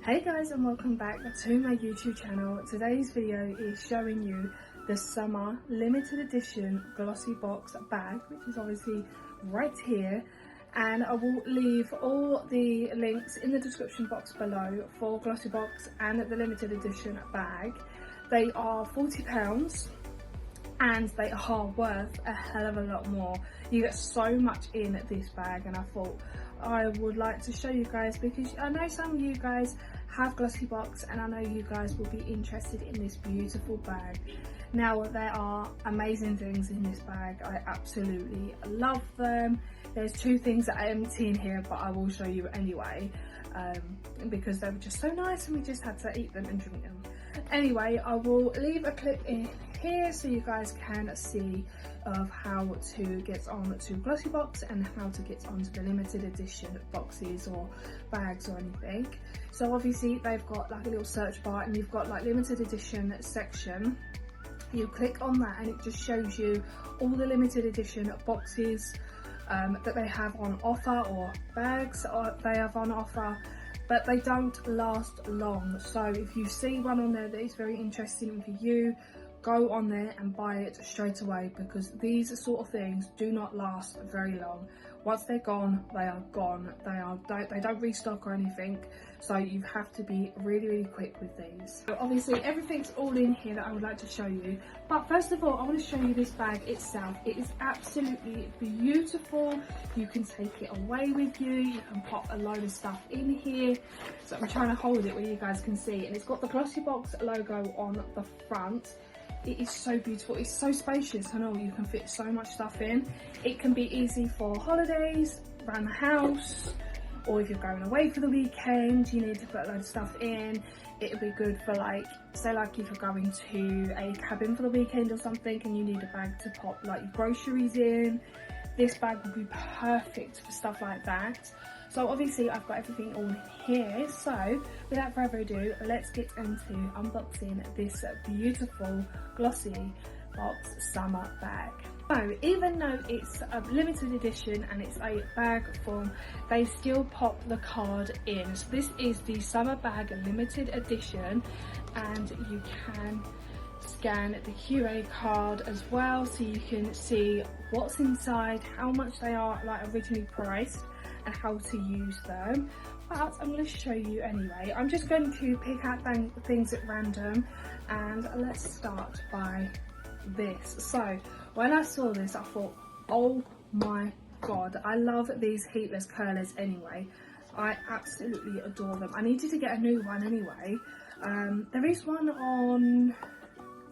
Hey guys, and welcome back to my YouTube channel. Today's video is showing you the summer limited edition Glossybox bag, which is obviously right here, and I will leave all the links in the description box below for Glossybox and the limited edition bag. They are £40 and they are worth a hell of a lot more. You get so much in this bag, and I thought I would like to show you guys because I know some of you guys have Glossybox and I know you guys will be interested in this beautiful bag. Now, there are amazing things in this bag. I absolutely love them. There's two things that I empty in here, but I will show you anyway because they were just so nice and we just had to eat them and drink them. Anyway, I will leave a clip in here so you guys can see of how to get on to Glossybox and how to get onto the limited edition boxes or bags or anything. So obviously they've got like a little search bar and you've got like limited edition section. You click on that and it just shows you all the limited edition boxes that they have on offer, or bags they have on offer, but they don't last long. So if you see one on there that is very interesting for you, go on there and buy it straight away, because these sort of things do not last very long. Once they're gone, they are gone. They don't restock or anything, so you have to be really quick with these. So obviously everything's all in here that I would like to show you, but first of all I want to show you this bag itself. It is absolutely beautiful. You can take it away with you, you can pop a load of stuff in here. So I'm trying to hold it where you guys can see, and it's got the Glossybox logo on the front. It is so beautiful, it's so spacious. I know you can fit so much stuff in. It can be easy for holidays, around the house, or if you're going away for the weekend, you need to put a load of stuff in. It would be good for, like, say like if you're going to a cabin for the weekend or something and you need a bag to pop like your groceries in. This bag would be perfect for stuff like that. So obviously I've got everything all in here, so without further ado, let's get into unboxing this beautiful Glossybox Summer Bag. So even though it's a limited edition and it's a bag form, they still pop the card in. So this is the Summer Bag limited edition, and you can scan the QA card as well, so you can see what's inside, how much they are like originally priced, and how to use them. But I'm going to show you anyway. I'm just going to pick out things at random, and let's start by this. So when I saw this, I thought, oh my god, I love these heatless curlers anyway. I absolutely adore them. I needed to get a new one anyway. There is one on,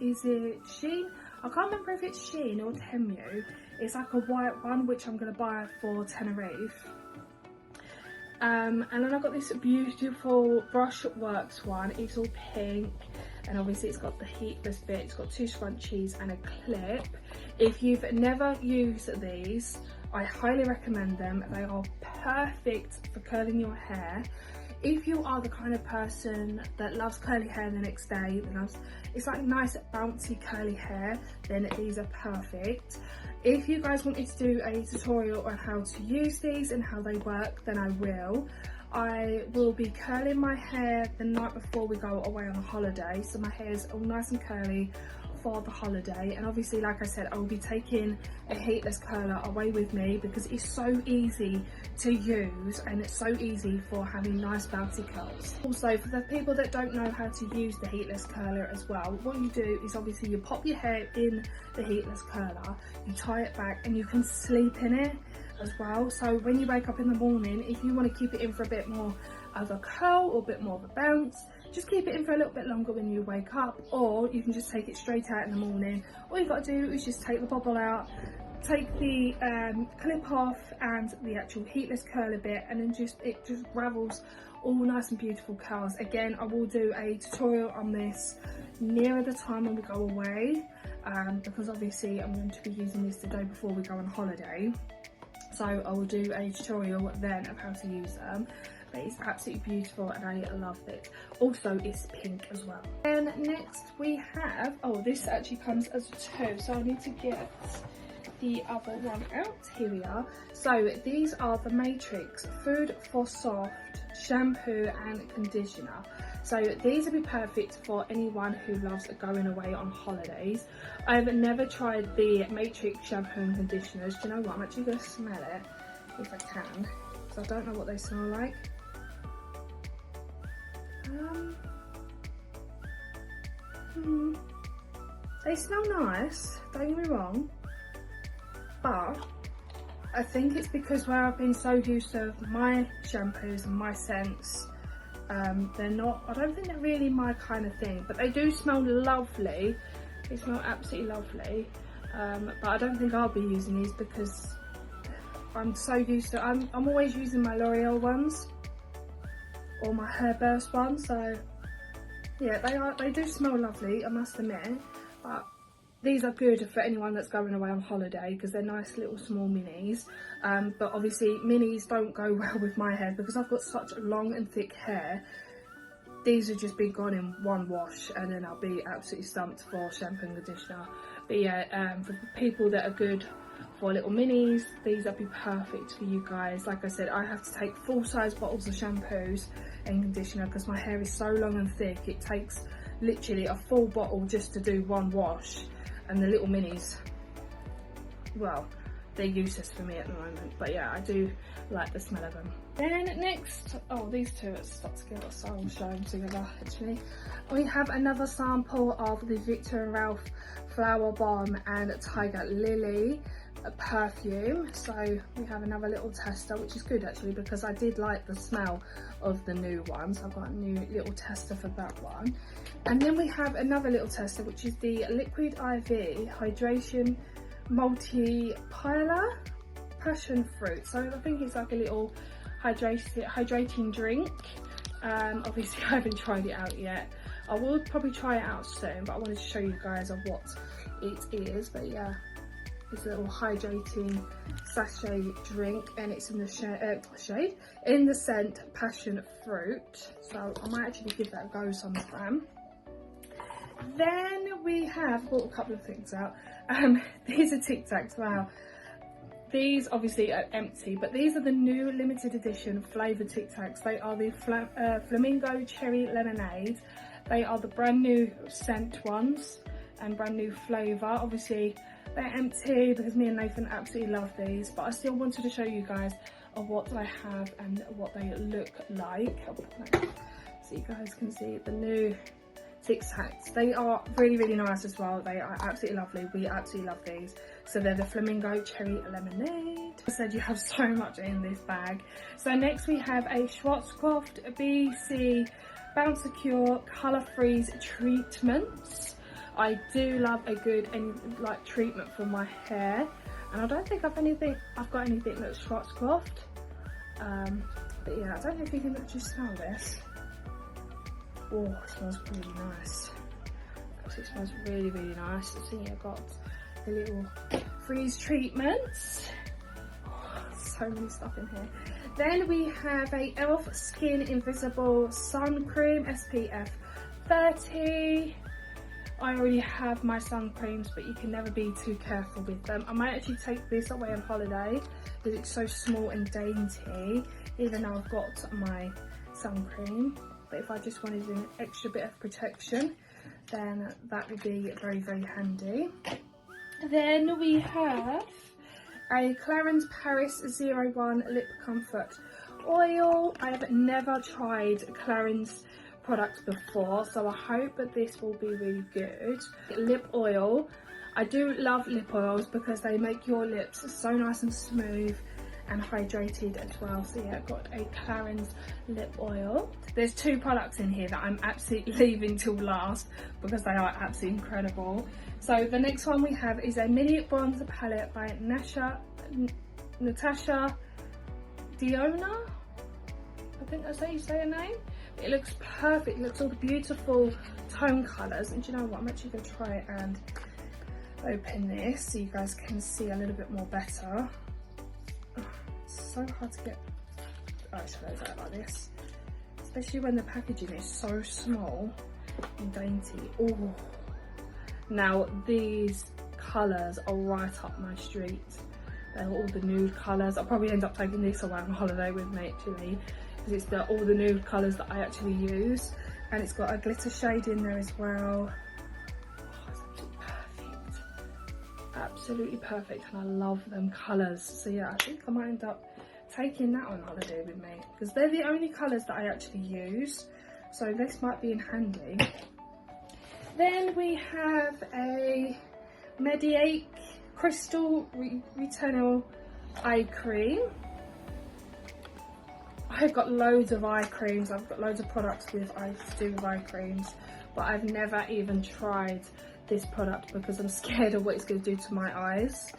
is it Shein? I can't remember if it's Shein or Temu. It's like a white one, which I'm going to buy for Tenerife. And then I've got this beautiful Brushworks one. It's all pink, and obviously it's got the heatless bit. It's got two scrunchies and a clip. If you've never used these, I highly recommend them. They are perfect for curling your hair. If you are the kind of person that loves curly hair the next day, it's like nice bouncy curly hair, then these are perfect. If you guys want me to do a tutorial on how to use these and how they work, then I will. I will be curling my hair the night before we go away on a holiday, so my hair is all nice and curly for the holiday. And obviously, like I said, I will be taking a heatless curler away with me because it's so easy to use and it's so easy for having nice bouncy curls. Also, for the people that don't know how to use the heatless curler as well, what you do is obviously you pop your hair in the heatless curler, you tie it back, and you can sleep in it as well. So when you wake up in the morning, if you want to keep it in for a bit more of a curl or a bit more of a bounce, just keep it in for a little bit longer when you wake up, or you can just take it straight out in the morning. All you got to do is just take the bobble out, take the clip off and the actual heatless curler bit, and then it just ravels all nice and beautiful curls. Again, I will do a tutorial on this nearer the time when we go away, because obviously I'm going to be using this the day before we go on holiday. So I will do a tutorial then of how to use them. But it's absolutely beautiful and I love it. Also, it's pink as well. And next we have, oh, this actually comes as two, so I need to get the other one out. Here we are. So these are the Matrix Food for Soft shampoo and conditioner. So these would be perfect for anyone who loves going away on holidays. I've never tried the Matrix shampoo and conditioners. Do you know what? I'm actually going to smell it if I can, because I don't know what they smell like. They smell nice, don't get me wrong, but I think it's because where I've been so used to my shampoos and my scents, they're not, I don't think they're really my kind of thing, but they do smell lovely. They smell absolutely lovely, but I don't think I'll be using these because I'm so used to, I'm always using my L'Oreal ones or my Hairburst ones, so yeah, they do smell lovely, I must admit, but these are good for anyone that's going away on holiday because they're nice little small minis. But obviously minis don't go well with my hair because I've got such long and thick hair. These have just been gone in one wash and then I'll be absolutely stumped for shampoo and conditioner. But yeah, for people that are good for little minis, these would be perfect for you guys. Like I said, I have to take full-size bottles of shampoos and conditioner because my hair is so long and thick. It takes literally a full bottle just to do one wash. And the little minis, well, they're useless for me at the moment, but yeah, I do like the smell of them. Then next, oh, these two are stuck together, so I'll show them together actually. We have another sample of the Victor & Ralph Flower Bomb and Tiger Lily perfume. So we have another little tester, which is good actually because I did like the smell of the new one, so I've got a new little tester for that one. And then we have another little tester, which is the Liquid IV Hydration Multi-Pilar Passion Fruit. So I think it's like a little hydrating drink. Obviously I haven't tried it out yet. I will probably try it out soon, but I wanted to show you guys of what it is. But yeah, it's a little hydrating sachet drink and it's in the in the scent Passion Fruit. So I might actually give that a go sometime. Then we have bought a couple of things out. These are Tic Tacs. Wow, these obviously are empty, but these are the new limited edition flavoured Tic Tacs. They are the Flamingo Cherry Lemonade. They are the brand new scent ones and brand new flavour. Obviously they're empty because me and Nathan absolutely love these, but I still wanted to show you guys of what I have and what they look like. So you guys can see the new Tic Tacs. They are really, really nice as well. They are absolutely lovely. We absolutely love these. So they're the Flamingo Cherry Lemonade. I said you have so much in this bag. So next we have a Schwarzkopf BC Bounce Secure Colour Freeze Treatments. I do love a good like treatment for my hair, and I don't think I've got anything that's Schwarzkopf. But yeah, I don't know if you can actually smell this. Oh, it smells really nice. It smells really, really nice. So yeah, I've got the little freeze treatments. Oh, so many stuff in here. Then we have a e.l.f. Skin Invisible Sun Cream SPF 30. I already have my sun creams, but you can never be too careful with them. I might actually take this away on holiday because it's so small and dainty, even though I've got my sun cream. But if I just wanted an extra bit of protection, then that would be very, very handy. Then we have a Clarins Paris 01 Lip Comfort Oil. I have never tried Clarins products before, so I hope that this will be really good. Lip oil. I do love lip oils because they make your lips so nice and smooth and hydrated as well. So yeah, I've got a Clarins lip oil. There's two products in here that I'm absolutely leaving till last because they are absolutely incredible. So the next one we have is a mini bronzer palette by Natasha Diona. I think that's how you say her name. It looks perfect. It looks all the beautiful tone colours. And do you know what? I'm actually going to try and open this so you guys can see a little bit more better. Oh, it's so hard to get eyeshadows out like this, especially when the packaging is so small and dainty. Oh, now these colours are right up my street. They're all the nude colours. I'll probably end up taking this away on holiday with me actually, because it's all the nude colours that I actually use. And it's got a glitter shade in there as well. Oh, it's absolutely perfect. Absolutely perfect, and I love them colours. So yeah, I think I might end up taking that on holiday with me, because they're the only colours that I actually use. So this might be in handy. Then we have a Mediache Crystal Retinol Eye Cream. I've got loads of eye creams. I've got loads of products with to do with eye creams, but I've never even tried this product because I'm scared of what it's going to do to my eyes.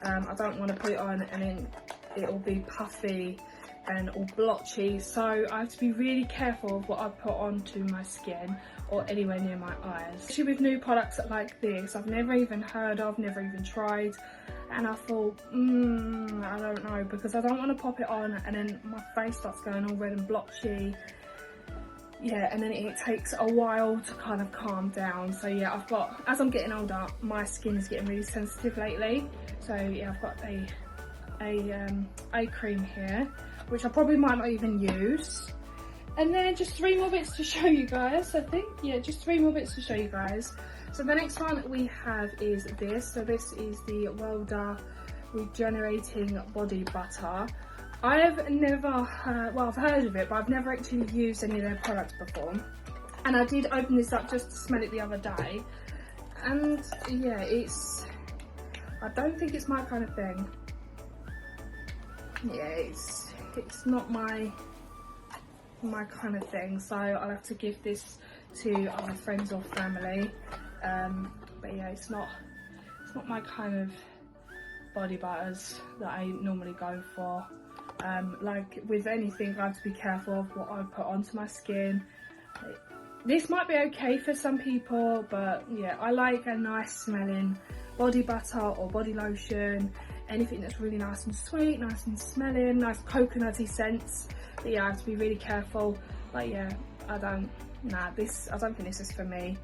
I don't want to put it on and then it'll be puffy and all blotchy, so I have to be really careful of what I put onto my skin or anywhere near my eyes. Especially with new products like this, I've never even heard of, never even tried, and I thought, I don't know, because I don't want to pop it on and then my face starts going all red and blotchy. Yeah, and then it takes a while to kind of calm down. So yeah, I've got, as I'm getting older, my skin is getting really sensitive lately. So yeah, I've got a eye cream here, which I probably might not even use. And then just 3 more bits to show you guys, I think. Yeah, just 3 more bits to show you guys. So the next one we have is this. So this is the Welda Regenerating Body Butter. I've never heard, well, I've heard of it, but I've never actually used any of their products before. And I did open this up just to smell it the other day. And yeah, I don't think it's my kind of thing. Yeah, it's not my kind of thing, so I'll have to give this to other friends or family. But yeah, it's not my kind of body butters that I normally go for. Like with anything, I have to be careful of what I put onto my skin. This might be okay for some people, but yeah, I like a nice smelling body butter or body lotion, anything that's really nice and sweet, nice and smelling, nice coconutty scents. But yeah, I have to be really careful. But yeah, I don't think this is for me.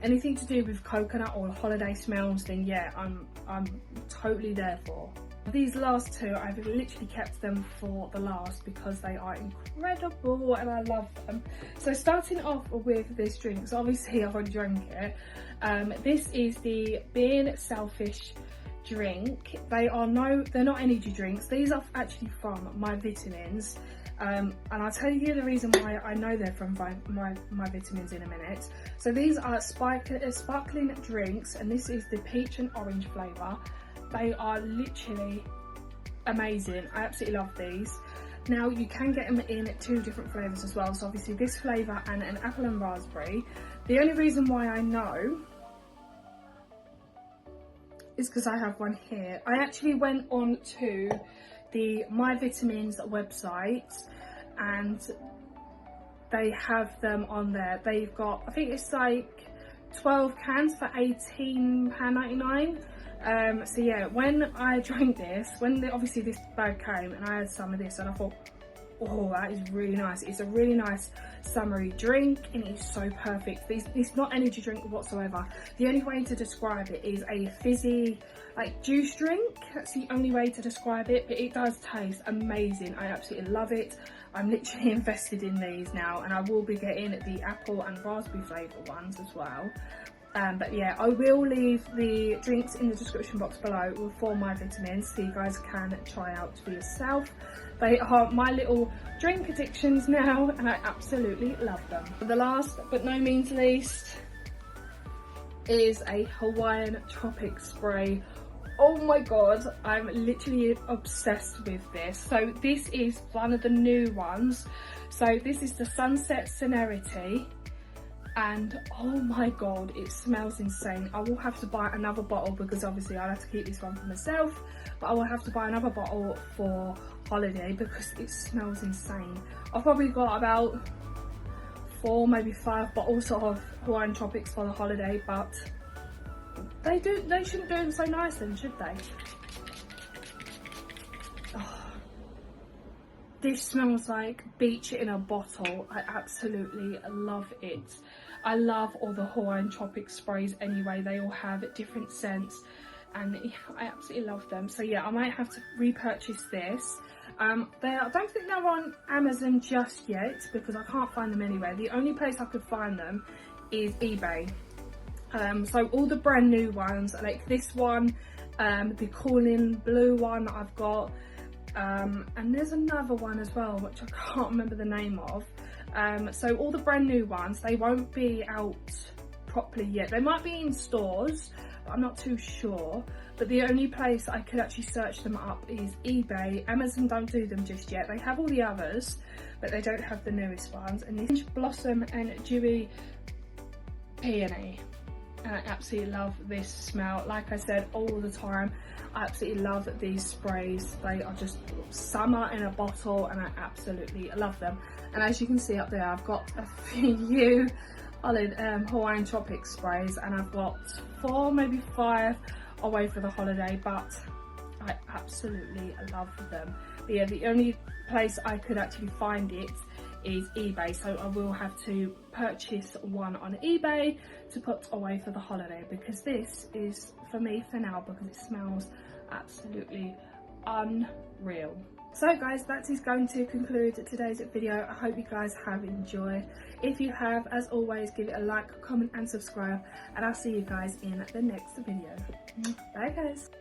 Anything to do with coconut or holiday smells, then yeah, I'm totally there for. These last two, I've literally kept them for the last because they are incredible and I love them. So starting off with this drink, so obviously I've already drank it. This is the Being Selfish drink. They're not energy drinks. These are actually from My Vitamins. And I'll tell you the reason why I know they're from my Vitamins in a minute. So these are sparkling drinks, and this is the peach and orange flavour. They are literally amazing. I absolutely love these. Now you can get them in 2 different flavours as well. So obviously this flavour and an apple and raspberry. The only reason why I know is because I have one here. I actually went on to the My Vitamins website and they have them on there. They've got, I think it's like 12 cans for £18.99. So yeah, when I drank this, obviously this bag came and I had some of this and I thought, oh, that is really nice. It's a really nice summery drink and it's so perfect. It's not energy drink whatsoever. The only way to describe it is a fizzy, like juice drink. That's the only way to describe it, but it does taste amazing. I absolutely love it. I'm literally invested in these now, and I will be getting the apple and raspberry flavour ones as well. But yeah, I will leave the drinks in the description box below for My Vitamins so you guys can try out for yourself. They are my little drink addictions now and I absolutely love them. The last but no means least is a Hawaiian Tropic Spray. Oh my god, I'm literally obsessed with this. So this is one of the new ones. So this is the Sunset Serenity. And oh my god, it smells insane. I will have to buy another bottle because obviously I'll have to keep this one for myself, but I will have to buy another bottle for holiday because it smells insane. I've probably got about 4, maybe 5 bottles of Hawaiian Tropics for the holiday, but they shouldn't do them so nice then, should they? Oh, this smells like beach in a bottle. I absolutely love it. I love all the Hawaiian Tropic sprays anyway. They all have different scents and I absolutely love them. So yeah, I might have to repurchase this. I don't think they're on Amazon just yet because I can't find them anywhere. The only place I could find them is eBay. So all the brand new ones, like this one, the Calling Blue one that I've got, and there's another one as well which I can't remember the name of. So all the brand new ones, they won't be out properly yet. They might be in stores, but I'm not too sure. But the only place I could actually search them up is eBay. Amazon don't do them just yet. They have all the others, but they don't have the newest ones. And this Blossom and Dewy Peony. And I absolutely love this smell. Like I said all the time, I absolutely love these sprays. They are just summer in a bottle, and I absolutely love them. And as you can see up there, I've got a few Hawaiian Tropic sprays, and I've got 4, maybe 5 away for the holiday, but I absolutely love them. But yeah, the only place I could actually find it is eBay, so I will have to purchase one on eBay to put away for the holiday, because this is for me for now, because it smells absolutely unreal. So guys, that is going to conclude today's video. I hope you guys have enjoyed. If you have, as always, give it a like, comment and subscribe, and I'll see you guys in the next video. Bye guys.